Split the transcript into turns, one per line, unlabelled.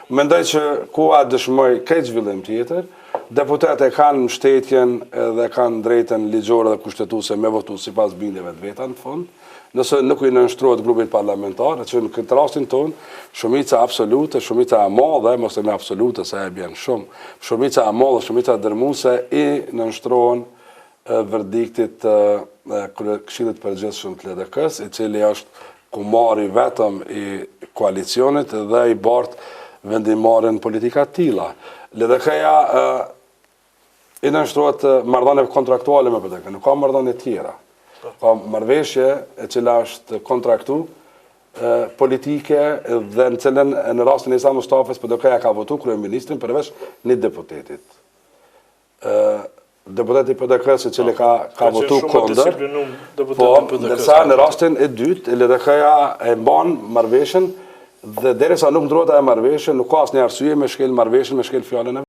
Mendoj që koha dëshmoj këtë zhvillim tjetër, deputetët kanë mbështetjen dhe kanë drejtën ligjore dhe kushtetuese me votu sipas bindjeve të veta në fund. Nëse nuk i nënshtrohet grupit parlamentar, që në këtë rastin tonë, shumica absolute, shumica e madhe, mos e me absolute se e bjen shumë, shumica e madhe, shumica dërmuese i nënshtrohen verdiktit Këshillit Përgjithshëm të LDK-s, i cili është kumari vetëm i koalicionit dhe i bartë vendimarrjen politika të tilla. LDK-ja i nënshtrohet marrëdhënie kontraktuale me PDK, nuk ka marrëdhënie tjera. Ka marrëveshje e cila është kontraktu politike dhe në cilën në rastin e Isa Mustafës PDK-ja ka votu kryeministrin përveç një deputetit. Deputeti PDK-s i cili ka votu kundër, po ndërsa në rastin e dytë LDK-ja e mban marrëveshjen dhe derisa nuk ndrohet ajo marrëveshje, nuk ka asnjë arsye me shkel marrëveshjen, me shkel fjalën e